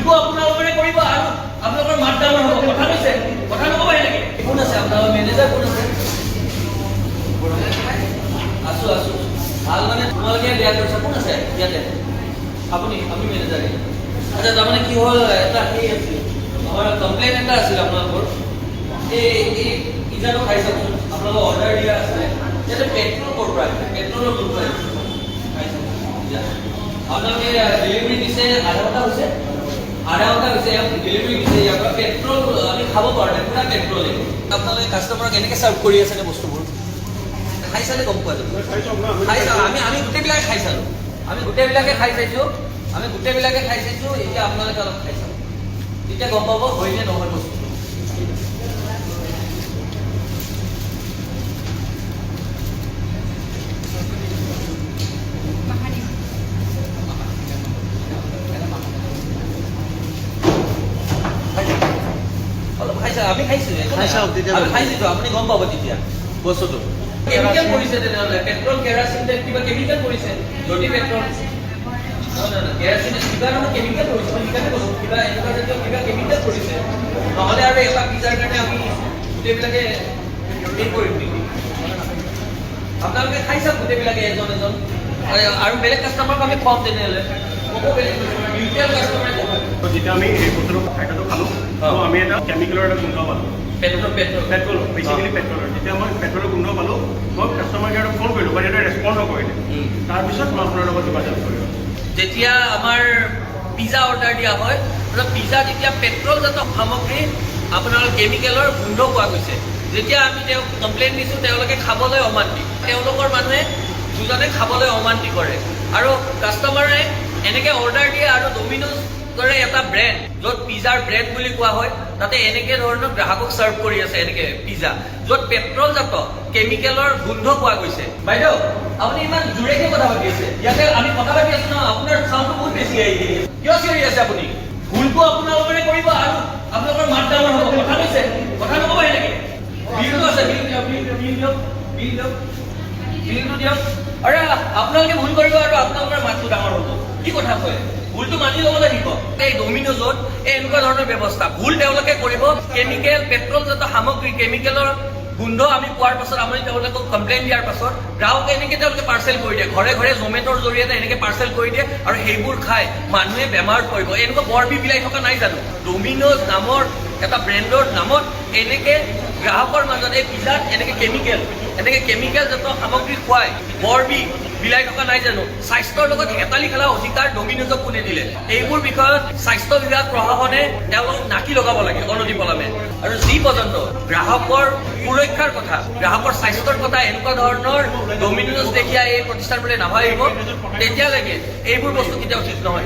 ভুলটো আপোনালোকে কৰিব আৰু আপোনালোকৰ মাত ডাঙৰ হ'ব। কথা কৈছে, কথা নক'ব এনেকে। কোন আছে আপোনালোকৰ মেনেজাৰ? কোন আছে? আছো আছো ভাল মানে তোমালোকে বেয়া কৰিছা। কোন আছে ইয়াতে? আপুনি মেনেজাৰ? আচ্ছা, তাৰমানে কি হ'ল, এটা সেই আছিল আমাৰ কমপ্লেইন এটা আছিল আপোনালোকৰ। এই পিজ্জাটো খাই চাওকচোন, আপোনালোকক অৰ্ডাৰ দিয়া আছিলে। ইয়াতে পেট্ৰল ক'ৰ পৰা আহিছে? পেট্ৰলৰ গোন্ধ আহিছে। খাই চাওক পিজ্জা। আপোনালোকে ডেলিভাৰী দিছে আধা ঘণ্টা হৈছে ডেলিভাৰী দিছে। ইয়াৰ পৰা পেট্ৰল আমি খাব পৰা নাই, পুৰা পেট্ৰলে। আপোনালোকে কাষ্টমাৰক এনেকৈ চাৰ্ভ কৰি আছে বস্তুবোৰ। খাই চালে গম পোৱা যাব। খাই চাওঁ, আমি গোটেইবিলাকে খাই চালোঁ। আমি গোটেইবিলাকে খাই চাইছোঁ। এতিয়া আপোনালোকে অলপ খাই চাওক, তেতিয়া গম পাব হয় নে নহয় বস্তুটো। অলপ খাই চাওক, আমি খাইছোঁ, আপুনি গম পাব তেতিয়া বস্তুটো। কেমিকেল কৰিছে তেনেহ'লে, পেট্ৰল কেৰাচিন কিবা কেমিকেল কৰিছে, যদি পেট্ৰল কেৰাচিন কিবা নহয় কেমিকেল কৰিছে। মই সেইকাৰণে কৈছোঁ কিবা এনেকুৱা জাতীয় কিবা কেমিকেল কৰিছে, নহ'লে আৰু এটা পিজ্জাৰ কাৰণে আমি গোটেইবিলাকে হেৰি কৰিম নেকি? আপোনালোকে খাই চাওক গোটেইবিলাকে এজন আৰু বেলেগ কাষ্টমাৰক আমি খুৱাম তেনেহ'লে। মিউচুৱেল কাষ্টমাৰে ক'ব। যেতিয়া আমি এই বস্তুটো খাদ্যটো খালোঁ, আমি এটা কেমিকেলৰ এটা গোন্ধ পালোঁ। পেট্ৰল বেচিকেলি পেট্ৰলৰ। যেতিয়া মই পেট্ৰলৰ গোন্ধ পালোঁ, মই কাষ্টমাৰ কেয়াৰক ফোন কৰিলোঁ, বা সিহঁতে ৰেচপণ্ড নকৰিলে। তাৰপিছত মই আপোনাৰ লগত যোগাযোগ কৰিলোঁ। যেতিয়া আমাৰ পিজ্জা অৰ্ডাৰ দিয়া হয়, পিজ্জা যেতিয়া পেট্ৰলজাত সামগ্ৰী আপোনালোকৰ কেমিকেলৰ গোন্ধ পোৱা গৈছে, যেতিয়া আমি তেওঁক কমপ্লেইন দিছোঁ, তেওঁলোকে খাবলৈ অমান্তি। তেওঁলোকৰ মানুহে দুজনে খাবলৈ অমান্তি কৰে আৰু কাষ্টমাৰে এনেকৈ অৰ্ডাৰ দিয়ে। আৰু ডমিন'জ দৰে এটা ব্ৰেণ্ড, য'ত পিজ্জাৰ ব্ৰেণ্ড বুলি কোৱা হয়, তাতে এনেকে ধৰণৰ গ্ৰাহকক চাৰ্ভ কৰি আছে এনেকে পিজ্জা, য'ত পেট্ৰলজাত কেমিকেলৰ গোন্ধ পোৱা গৈছে। বাইদেউ, আপুনি ইমান জোৰেকে কথা পাতি আছে। ইয়াতে আমি কথা পাতি আছো ন, আপোনাৰ চাউণ্ডটো বহুত বেছি আহি আছে। কিয় চিঞৰি আছে আপুনি? ভুলটো আপোনালোকে কৰিব আৰু আপোনালোকৰ মাত ডাঙৰ হ'ব। কথা কৈছে, কথা নক'ব এনেকে। বিলটো আছে, বিলটো দিয়ক। আৰে আপোনালোকে ভুল কৰিব আৰু আপোনালোকৰ মাতটো ডাঙৰ হ'ব। কি কথা কয়? ভুলটো মানি ল'ব লাগিব। এই ডমিন'জত এনেকুৱা ধৰণৰ ব্যৱস্থা ভুল তেওঁলোকে কৰিব। কেমিকেল পেট্ৰলজাত সামগ্ৰী কেমিকেলৰ গোন্ধ আমি পোৱাৰ পাছত আমি তেওঁলোকক কমপ্লেইন দিয়াৰ পাছত গ্ৰাহকে এনেকৈ তেওঁলোকে পাৰ্চেল কৰি দিয়ে, ঘৰে ঘৰে জমেট'ৰ জৰিয়তে এনেকৈ পাৰ্চেল কৰি দিয়ে আৰু সেইবোৰ খাই মানুহে বেমাৰত পৰিব। এনেকুৱা বৰবি বিলাই থকা নাই জানো? ডমিন'জ নামৰ এটা ব্ৰেণ্ডৰ নামত এনেকৈ গ্ৰাহকৰ মাজত এই পিজ্জাত এনেকৈ কেমিকেলজাত সামগ্ৰী খুৱাই বৰবি বিলাই থকা নাই জানো? স্বাস্থ্যৰ লগত হেতালি খেলা অধিকাৰ ডমিন'জক কোনে দিলে? এইবোৰ বিষয়ত স্বাস্থ্য বিভাগ প্ৰশাসনে তেওঁলোকক নাকি লগাব লাগে অনতিপলমে। আৰু যি পৰ্যন্ত গ্ৰাহকৰ সুৰক্ষাৰ কথা, গ্ৰাহকৰ স্বাস্থ্যৰ কথা এনেকুৱা ধৰণৰ ডমিন'জ দেখি এই প্ৰতিষ্ঠানবোৰে নাভাবিব, তেতিয়ালৈকে এইবোৰ বস্তু কেতিয়াও ঠিক নহয়।